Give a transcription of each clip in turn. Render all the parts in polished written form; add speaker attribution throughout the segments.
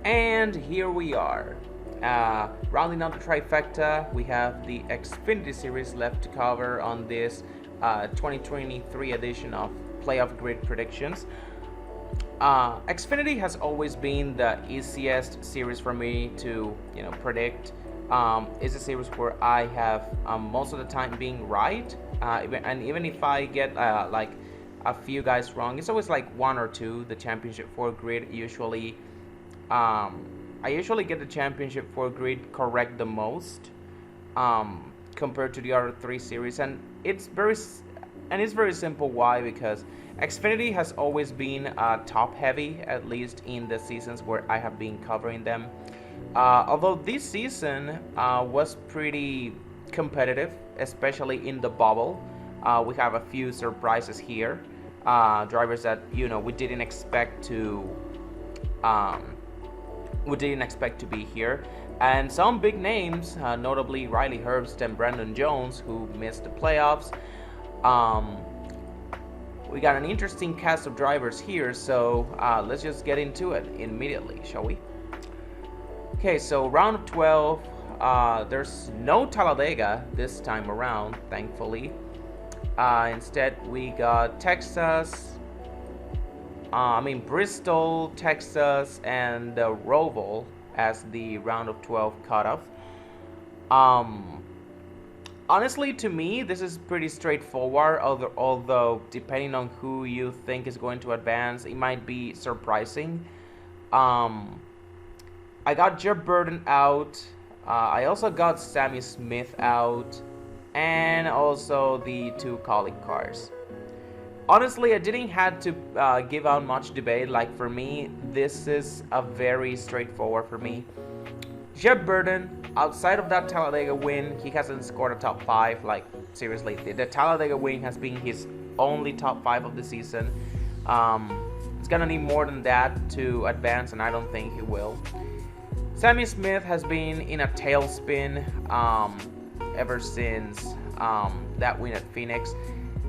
Speaker 1: And here we are. Rounding out the trifecta, we have the Xfinity Series left to cover on this 2023 edition of Playoff Grid Predictions. Xfinity has always been the easiest series for me to predict. It's a series where I have most of the time being right, even if I get like a few guys wrong, it's always like one or two. The championship 4 grid usually, I usually get the championship 4 grid correct the most compared to the other 3 series, and it's very simple. Why? Because Xfinity has always been top heavy, at least in the seasons where I have been covering them. Although this season was pretty competitive, especially in the bubble. We have a few surprises here. Drivers that we didn't expect to be here, and some big names, notably Riley Herbst and Brandon Jones, who missed the playoffs. We got an interesting cast of drivers here, so let's just get into it immediately, shall we? Okay, so round of 12. There's no Talladega this time around, thankfully. Instead, we got Bristol, Texas, and Roval as the round of 12 cutoff. Honestly, to me, this is pretty straightforward, although depending on who you think is going to advance, it might be surprising. I got Jeff Burton out. I also got Sammy Smith out, and also the 2 Colic cars. Honestly, I didn't have to give out much debate. Like, for me, this is a very straightforward for me. Jeff Burton, outside of that Talladega win, he hasn't scored a top 5. Like, seriously, the Talladega win has been his only top 5 of the season. It's gonna need more than that to advance, and I don't think he will. Sammy Smith has been in a tailspin ever since that win at Phoenix.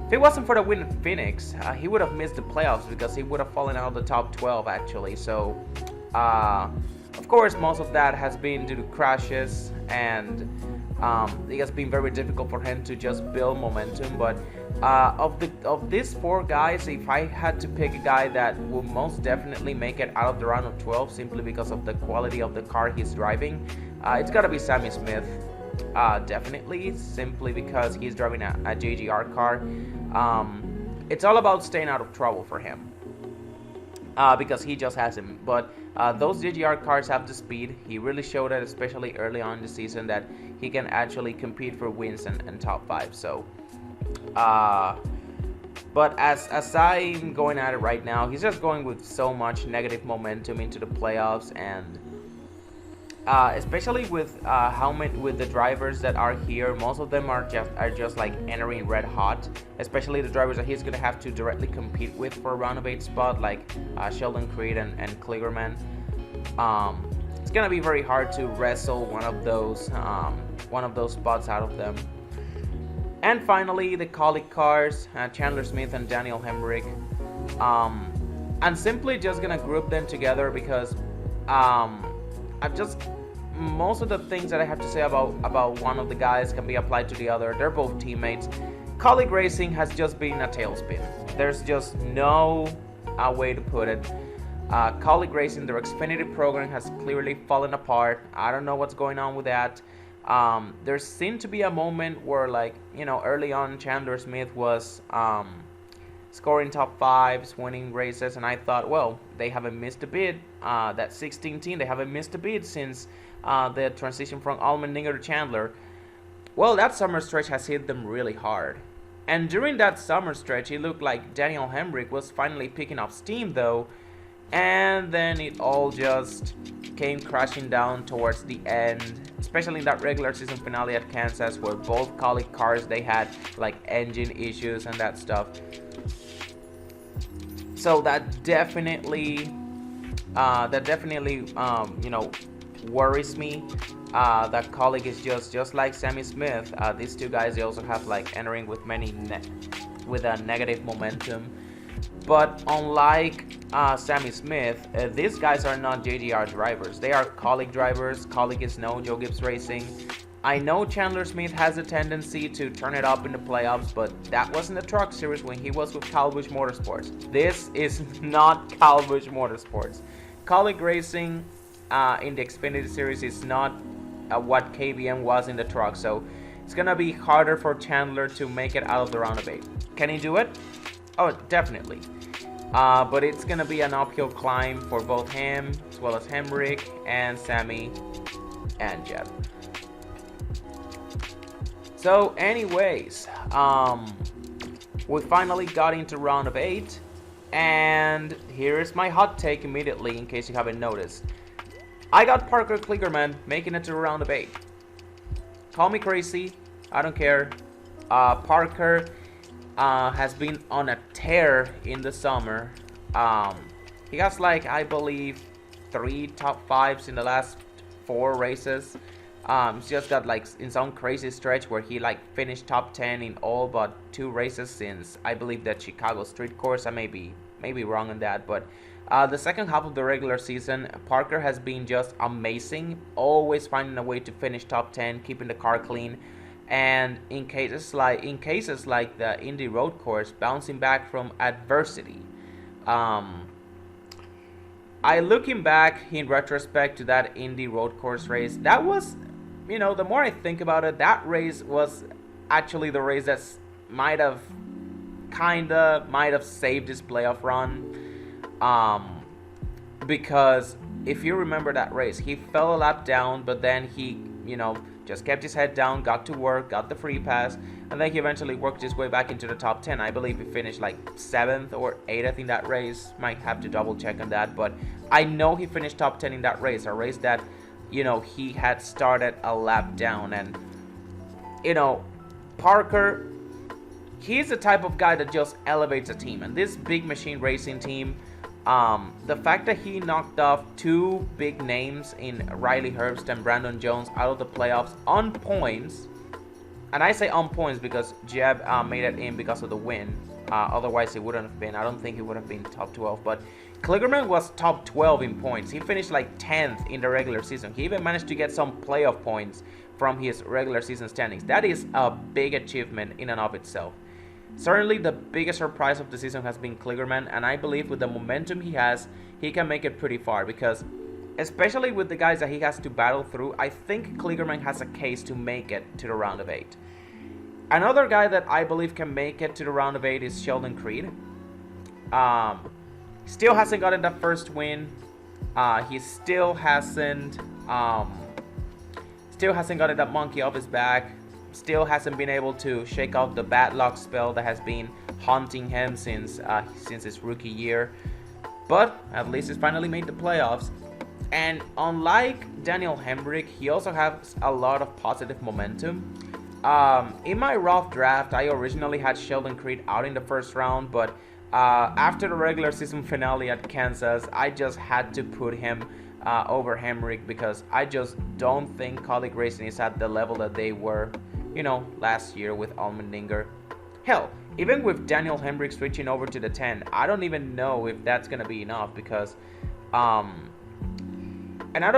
Speaker 1: If it wasn't for the win at Phoenix, he would have missed the playoffs because he would have fallen out of the top 12 actually. So, of course, most of that has been due to crashes, and it has been very difficult for him to just build momentum. But of these 4 guys, if I had to pick a guy that will most definitely make it out of the round of 12 simply because of the quality of the car he's driving, it's gotta be Sammy Smith. Definitely, simply because he's driving a JGR car. It's all about staying out of trouble for him, because he just has him. But those JGR cars have the speed. He really showed it, especially early on in the season, that he can actually compete for wins and top 5. So, but as I'm going at it right now, he's just going with so much negative momentum into the playoffs, and especially with with the drivers that are here, most of them are just like entering red hot. Especially the drivers that he's gonna have to directly compete with for a round of 8 spot, like Sheldon Creed and Kligerman. It's gonna be very hard to wrestle one of those spots out of them. And finally, the Colic cars, Chandler Smith and Daniel Hemrick. I'm simply just gonna group them together because most of the things that I have to say about one of the guys can be applied to the other. They're both teammates. Colic Racing has just been a tailspin. There's just no way to put it. Colic Racing, their Xfinity program has clearly fallen apart. I don't know what's going on with that. There seemed to be a moment where, early on, Chandler Smith was scoring top 5s, winning races, and I thought, well, they haven't missed a beat. That 16 team, they haven't missed a beat since the transition from Allmendinger to Chandler. Well, that summer stretch has hit them really hard. And during that summer stretch, it looked like Daniel Hemrick was finally picking up steam, though. And then it all just came crashing down towards the end, especially in that regular season finale at Kansas, where both Colic cars, they had engine issues and that stuff. So that definitely worries me. That Colic is just like Sammy Smith. These 2 guys, they also have entering with with a negative momentum. But unlike Sammy Smith, these guys are not JGR drivers. They are Colic drivers. Colic is no Joe Gibbs Racing. I know Chandler Smith has a tendency to turn it up in the playoffs, but that was in the Truck Series when he was with Kyle Busch Motorsports. This is not Kyle Busch Motorsports. Colic Racing in the Xfinity Series is not what KBM was in the truck, so it's gonna be harder for Chandler to make it out of the round of 8. Can he do it? Oh, definitely. But it's gonna be an uphill climb for both him, as well as Hemrick and Sammy and Jeb. So, anyways, we finally got into round of 8, and here is my hot take immediately, in case you haven't noticed. I got Parker Kligerman making it to the round of 8. Call me crazy, I don't care. Parker has been on a tear in the summer. He has I believe 3 top 5s in the last 4 races. He's just got in some crazy stretch where he finished top 10 in all but 2 races since I believe that Chicago Street Course. I may be wrong on that, but the second half of the regular season, Parker has been just amazing, always finding a way to finish top 10, keeping the car clean, and in cases like the Indy Road Course, bouncing back from adversity. I looking back in retrospect to that Indy Road Course race, that was, the more I think about it, that race was actually the race that might have saved his playoff run. Because if you remember that race, he fell a lap down, but then he, just kept his head down, got to work, got the free pass, and then he eventually worked his way back into the top 10. I believe he finished 7th or 8th in that race. Might have to double check on that, but I know he finished top 10 in that race, a race that, he had started a lap down. And, Parker, he's the type of guy that just elevates a team. And this big machine racing team, the fact that he knocked off 2 big names in Riley Herbst and Brandon Jones out of the playoffs on points, and I say on points because Jeb made it in because of the win. Otherwise, he wouldn't have been. I don't think he would have been top 12. But Kligerman was top 12 in points. He finished 10th in the regular season. He even managed to get some playoff points from his regular season standings. That is a big achievement in and of itself. Certainly the biggest surprise of the season has been Kligerman, and I believe with the momentum he has, he can make it pretty far, because especially with the guys that he has to battle through, I think Kligerman has a case to make it to the round of 8. Another guy that I believe can make it to the round of 8 is Sheldon Creed. Still hasn't gotten that first win. He still hasn't gotten that monkey off his back. Still hasn't been able to shake off the bad luck spell that has been haunting him since his rookie year. But at least he's finally made the playoffs. And unlike Daniel Hemrick, he also has a lot of positive momentum. In my rough draft, I originally had Sheldon Creed out in the first round, but after the regular season finale at Kansas, I just had to put him over Hemrick, because I just don't think Colic Racing is at the level that they were, last year with Allmendinger. Hell, even with Daniel Hemrick switching over to the 10, I don't even know if that's gonna be enough, because and I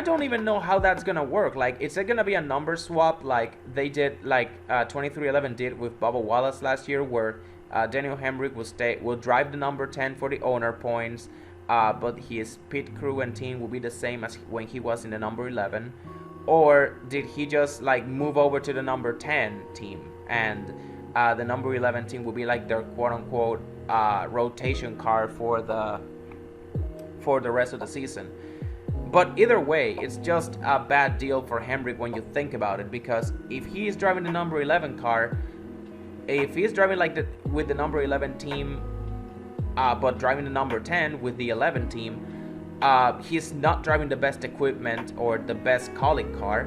Speaker 1: don't even know how that's gonna work. Is it gonna be a number swap like they did, 2311 did with Bubba Wallace last year, where Daniel Hemrick will drive the number 10 for the owner points, but his pit crew and team will be the same as when he was in the number 11? Or did he just move over to the number 10 team, and the number 11 team will be their quote-unquote rotation car for the rest of the season? But either way, it's just a bad deal for Hemrick when you think about it, because if he is driving the number 11 car, if he's driving with the number 11 team, but driving the number 10 with the 11 team, he's not driving the best equipment or the best Colic car.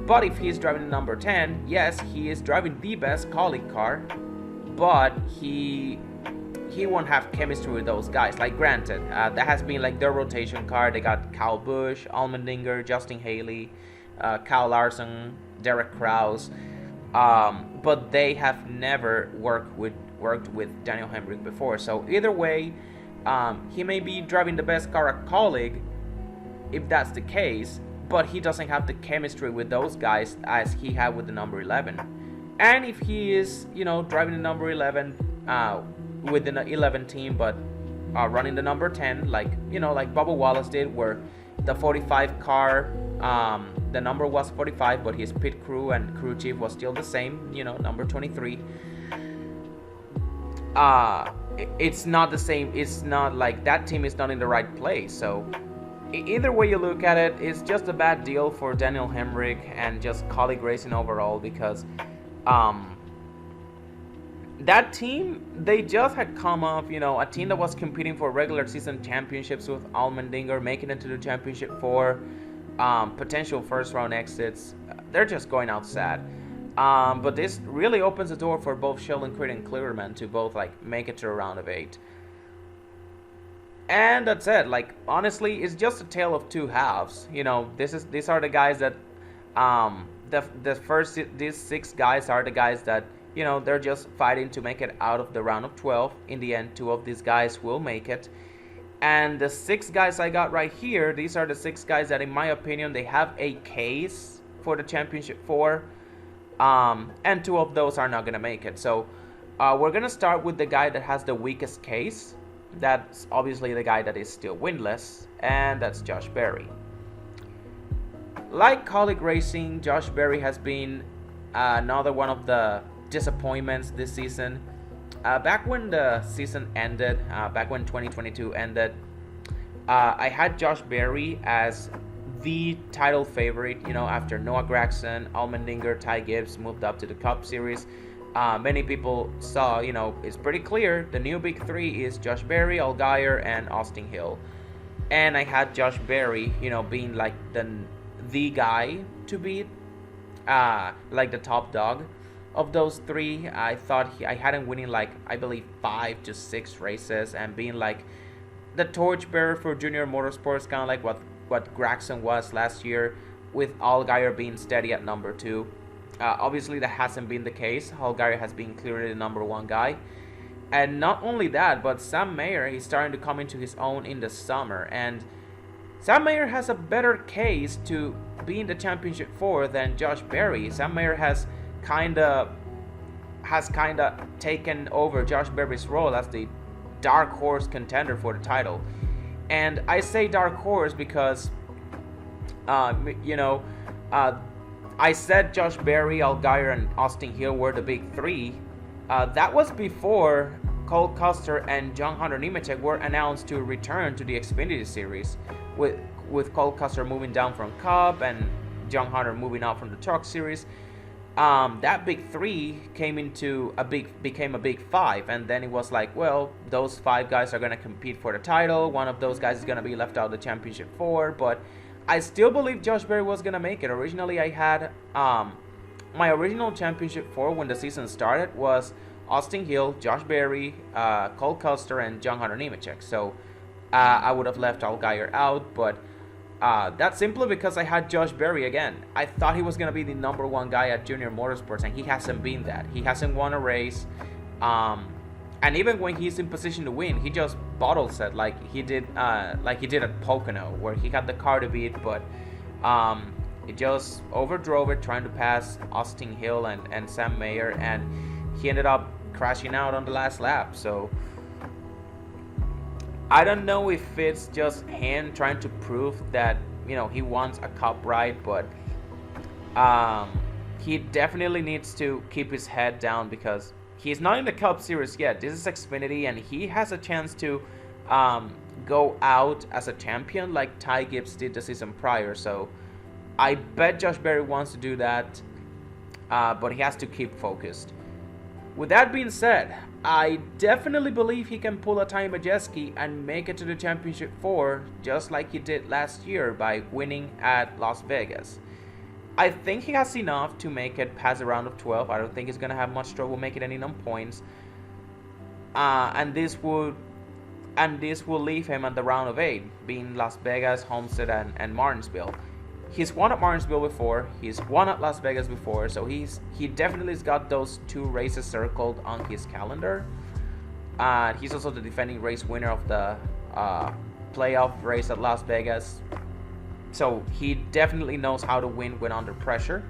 Speaker 1: But if he's driving the number 10, yes, he is driving the best Colic car, but he won't have chemistry with those guys. Granted, that has been their rotation car. They got Kyle Busch, Allmendinger, Justin Haley, Kyle Larson, Derek Krause, but they have never worked with worked with Daniel Hemrick before. So either way, he may be driving the best car at Colleague, if that's the case, but he doesn't have the chemistry with those guys as he had with the number 11. And if he is, driving the number 11 with the 11 team, but running the number 10, like Bubba Wallace did, where the 45 car, the number was 45, but his pit crew and crew chief was still the same, number 23. It's not the same. It's not like that team is not in the right place. So either way you look at it, it's just a bad deal for Daniel Hemrick and just Colleague Racing overall, because that team, they just had come off, a team that was competing for regular season championships with Allmendinger, making it to the championship for potential first round exits. They're just going out sad. But this really opens the door for both Sheldon Creed and Clearman to both make it to a round of 8. And that's it. Honestly, it's just a tale of two halves. These are the guys that these 6 guys are the guys that they're just fighting to make it out of the round of 12. In the end, 2 of these guys will make it. And the 6 guys I got right here, these are the 6 guys that, in my opinion, they have a case for the championship for. And 2 of those are not going to make it. So we're going to start with the guy that has the weakest case. That's obviously the guy that is still winless, and that's Josh Berry. Like Colleague Racing, Josh Berry has been another one of the disappointments this season. Back when the season ended, back when 2022 ended, I had Josh Berry as the title favorite, after Noah Gragson, Allmendinger, Ty Gibbs moved up to the Cup Series. Many people saw, it's pretty clear the new big 3 is Josh Berry, Allgaier, and Austin Hill. And I had Josh Berry, being like the guy to beat, like the top dog of those 3. I thought I had him winning I believe 5 to 6 races and being like the torchbearer for Junior Motorsports, kind of like what Gragson was last year, with Allgaier being steady at number 2. Obviously, that hasn't been the case. Allgaier has been clearly the number 1 guy. And not only that, but Sam Mayer is starting to come into his own in the summer. And Sam Mayer has a better case to be in the championship for than Josh Berry. Sam Mayer has kind of taken over Josh Berry's role as the dark horse contender for the title. And I say dark horse because, I said Josh Berry, Allgaier, and Austin Hill were the big 3. That was before Cole Custer and John Hunter Nemechek were announced to return to the Xfinity Series, with Cole Custer moving down from Cup and John Hunter moving out from the Truck Series. That big 3 became a big 5, and then it was like, well, those 5 guys are going to compete for the title. One of those guys is going to be left out of the championship 4, but I still believe Josh Berry was going to make it. Originally, I had my original championship 4 when the season started was Austin Hill, Josh Berry, Cole Custer, and John Hunter Nemechek. So I would have left Allgaier out, but that's simply because I had Josh Berry again. I thought he was going to be the number 1 guy at Junior Motorsports, and he hasn't been that. He hasn't won a race. And even when he's in position to win, he just bottle set like he did at Pocono, where he had the car to beat, but he just overdrove it trying to pass Austin Hill and Sam Mayer, and he ended up crashing out on the last lap. So I don't know if it's just him trying to prove that he wants a Cup ride, but he definitely needs to keep his head down because he's not in the Cup Series yet. This is Xfinity, and he has a chance to go out as a champion like Ty Gibbs did the season prior. So I bet Josh Berry wants to do that, but he has to keep focused. With that being said, I definitely believe he can pull a Ty Majeski and make it to the Championship 4 just like he did last year by winning at Las Vegas. I think he has enough to make it past the round of 12. I don't think he's going to have much trouble making any points. And this will leave him at the round of 8, being Las Vegas, Homestead, and Martinsville. he's won at Martinsville before. He's won at Las Vegas before. So he definitely has got those 2 races circled on his calendar. He's also the defending race winner of the playoff race at Las Vegas. So he definitely knows how to win when under pressure.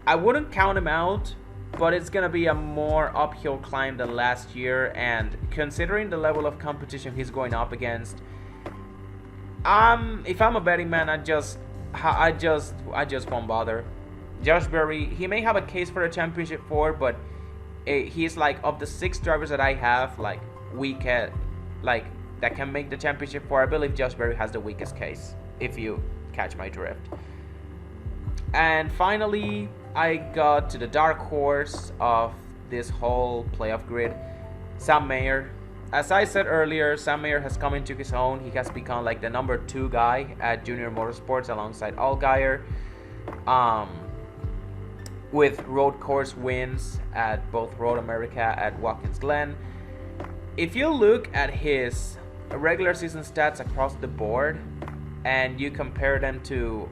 Speaker 1: I wouldn't count him out, but it's going to be a more uphill climb than last year. And considering the level of competition he's going up against, if I'm a betting man, I just won't bother. Josh Berry, he may have a case for the championship 4, but he's like, of the 6 drivers that I have, like that can make the championship 4, I believe Josh Berry has the weakest case, if you catch my drift. And finally, I got to the dark horse of this whole playoff grid, Sam Mayer. As I said earlier, Sam Mayer has come into his own. He has become like the number 2 guy at Junior Motorsports alongside Allgaier, with road course wins at both Road America at Watkins Glen. If you look at his regular season stats across the board and you compare them to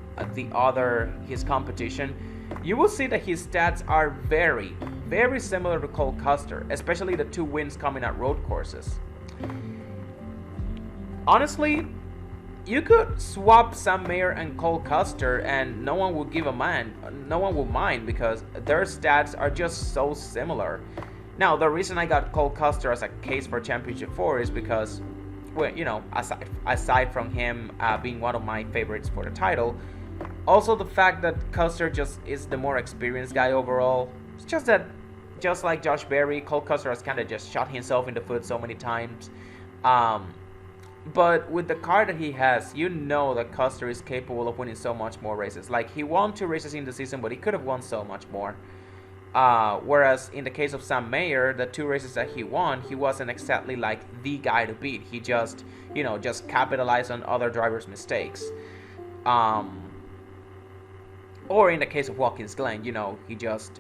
Speaker 1: his competition, you will see that his stats are very, very similar to Cole Custer, especially the 2 wins coming at road courses. Honestly, you could swap Sam Mayer and Cole Custer and no one will mind because their stats are just so similar. Now, the reason I got Cole Custer as a case for championship 4 is because, well, you know, aside from him being one of my favorites for the title, also the fact that Custer just is the more experienced guy overall. It's just that, just like Josh Berry, Cole Custer has kind of just shot himself in the foot so many times. But with the car that he has, you know that Custer is capable of winning so much more races. Like, he won 2 races in the season, but he could have won so much more. Whereas in the case of Sam Mayer, the 2 races that he won, he wasn't exactly like the guy to beat. He just capitalized on other drivers' mistakes. Or in the case of Watkins Glen, he just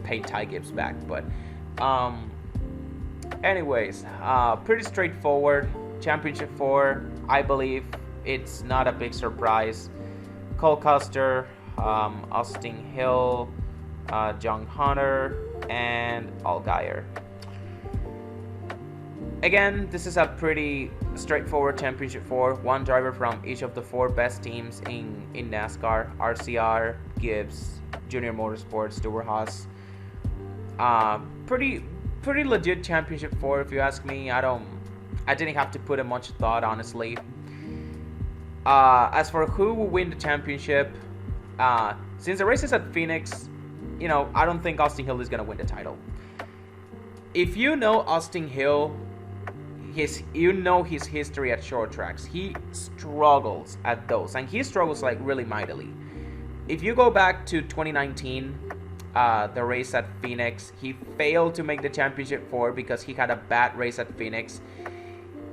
Speaker 1: paid Ty Gibbs back. But anyways, pretty straightforward. Championship 4, I believe it's not a big surprise. Cole Custer, Austin Hill, John Hunter, and Allgaier. Again, this is a pretty straightforward championship 4. 1 driver from each of the 4 best teams in NASCAR: RCR, Gibbs, Junior Motorsports, Stewart Haas. Pretty legit championship 4, if you ask me. I didn't have to put in much thought, honestly. As for who will win the championship, since the race is at Phoenix, I don't think Austin Hill is going to win the title. If you know Austin Hill, his history at short tracks. He struggles at those, and he struggles like really mightily. If you go back to 2019, the race at Phoenix, he failed to make the championship 4 because he had a bad race at Phoenix.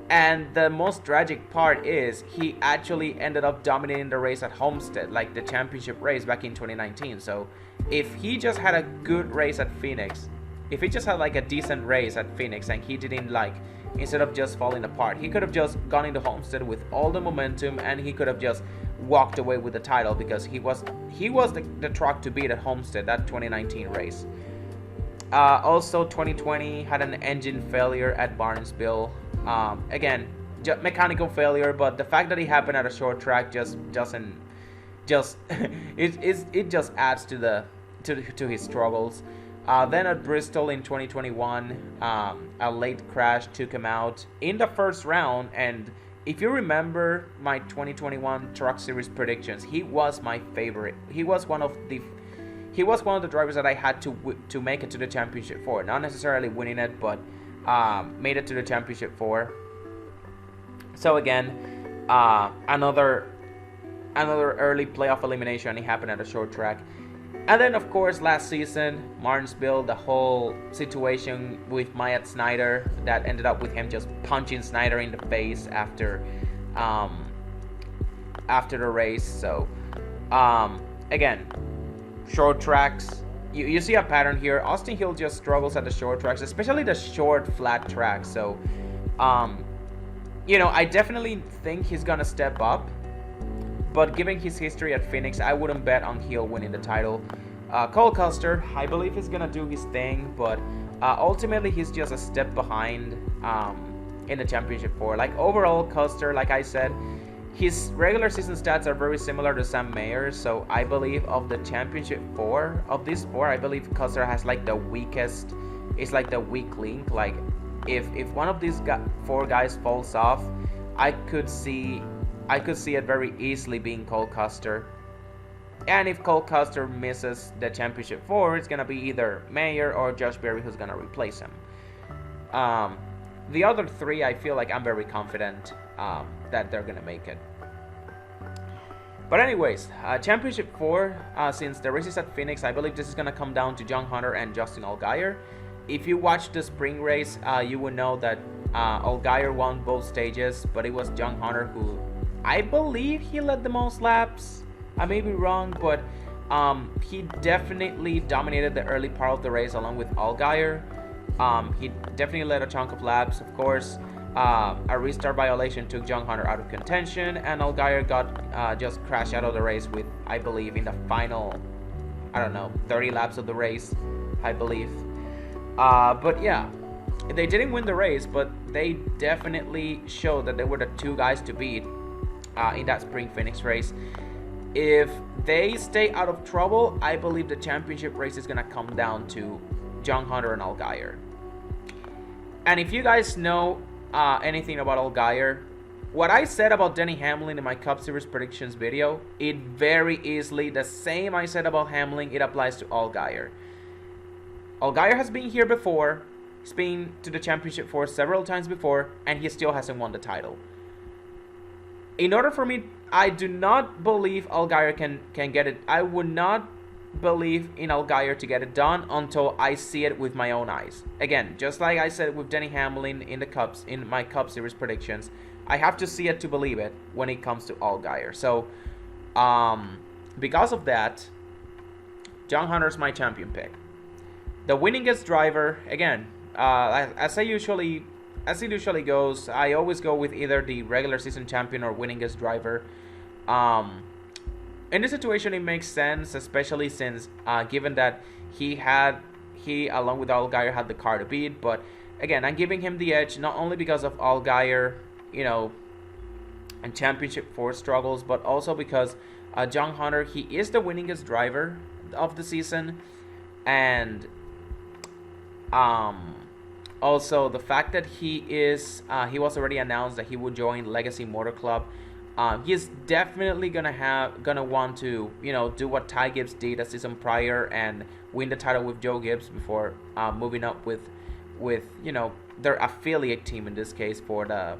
Speaker 1: And the most tragic part is he actually ended up dominating the race at Homestead, like the championship race back in 2019. So if he just had a good race at Phoenix, if he just had like a decent race at Phoenix and he didn't instead of just falling apart, he could have just gone into Homestead with all the momentum and he could have just walked away with the title because he was the truck to beat at Homestead, that 2019 race. Also 2020 had an engine failure at Barnesville. Again, mechanical failure, but the fact that it happened at a short track just it just adds to his struggles. Then at Bristol in 2021, a late crash took him out in the first round. And if you remember my 2021 Truck Series predictions, he was my favorite. He was one of the drivers that I had to make it to the championship 4. Not necessarily winning it, but made it to the championship 4. So again, another early playoff elimination. It happened at a short track. And then, of course, last season, Martinsville, the whole situation with Myatt Snyder that ended up with him just punching Snyder in the face after the race. So, again, short tracks. You see a pattern here. Austin Hill just struggles at the short tracks, especially the short, flat tracks. So, I definitely think he's going to step up. but given his history at Phoenix, I wouldn't bet on Hill winning the title. Cole Custer, I believe he's gonna do his thing, but ultimately he's just a step behind in the championship 4. Like overall, Custer, like I said, his regular season stats are very similar to Sam Mayer's, so I believe of the championship 4, of these 4, I believe Custer has like the weakest, it's like the weak link. Like if one of these 4 guys falls off, I could see it very easily being Cole Custer. And if Cole Custer misses the championship 4, it's gonna be either Mayer or Josh Berry who's gonna replace him. The other 3, I feel like I'm very confident that they're gonna make it. But anyways, championship 4, since the race is at Phoenix, I believe this is gonna come down to John Hunter and Justin Allgaier. If you watched the spring race, you would know that Allgaier won both stages, but it was John Hunter who, I believe he led the most laps. I may be wrong, but he definitely dominated the early part of the race along with Allgaier. He definitely led a chunk of laps. Of course, a restart violation took John Hunter out of contention, and Allgaier got just crashed out of the race with, I believe, in the final, 30 laps of the race, I believe. But yeah, they didn't win the race, but they definitely showed that they were the 2 guys to beat in that spring Phoenix race. If they stay out of trouble, I believe the championship race is going to come down to John Hunter and Allgaier. And if you guys know anything about Allgaier, what I said about Denny Hamlin in my Cup Series predictions video, it very easily, the same I said about Hamlin, it applies to Allgaier. Allgaier has been here before, he's been to the championship 4 several times before, and he still hasn't won the title. In order for me, I do not believe Allgaier can get it. I would not believe in Allgaier to get it done until I see it with my own eyes. Again, just like I said with Denny Hamlin in the Cups, in my Cup Series predictions, I have to see it to believe it when it comes to Allgaier. So, because of that, John Hunter's my champion pick. The winningest driver, again, as it usually goes, I always go with either the regular season champion or winningest driver. In this situation, it makes sense, especially since given that he along with Allgaier had the car to beat. But again, I'm giving him the edge not only because of Allgaier, and championship 4 struggles, but also because John Hunter, he is the winningest driver of the season, and also the fact that he was already announced that he would join Legacy Motor Club. He's definitely gonna want to do what Ty Gibbs did a season prior and win the title with Joe Gibbs before moving up with their affiliate team in this case for the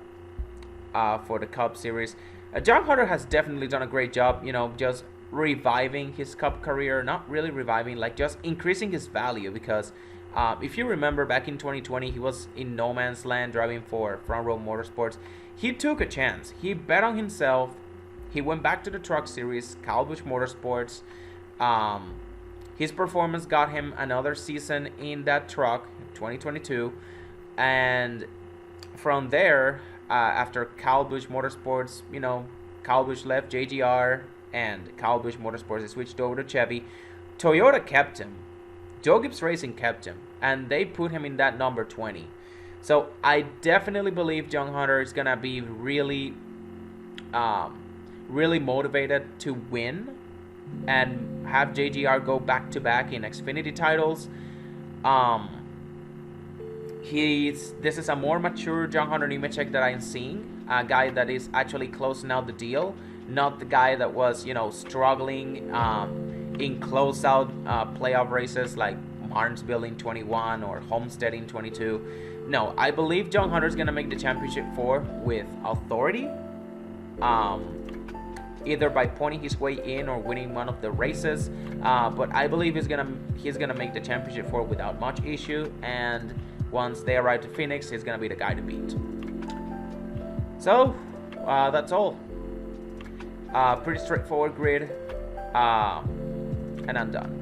Speaker 1: Cup Series. John Hunter has definitely done a great job, just reviving his Cup career. Not really reviving, like just increasing his value, because if you remember back in 2020, he was in no man's land driving for Front Row Motorsports. He took a chance. He bet on himself. He went back to the Truck Series, Kyle Busch Motorsports. His performance got him another season in that truck, 2022. And from there, after Kyle Busch Motorsports, Kyle Busch left JGR and Kyle Busch Motorsports switched over to Chevy. Toyota kept him. Joe Gibbs Racing kept him, and they put him in that number 20. So I definitely believe John Hunter is gonna be really motivated to win and have JGR go back to back in Xfinity titles. This is a more mature John Hunter Nemechek that I'm seeing, a guy that is actually closing out the deal, not the guy that was struggling in closeout playoff races like Martinsville in 21 or Homestead in 22. No, I believe John Hunter's going to make the championship 4 with authority, either by pointing his way in or winning one of the races. But I believe he's gonna make the championship 4 without much issue. And once they arrive to Phoenix, he's gonna be the guy to beat. So that's all. Pretty straightforward grid, and I'm done.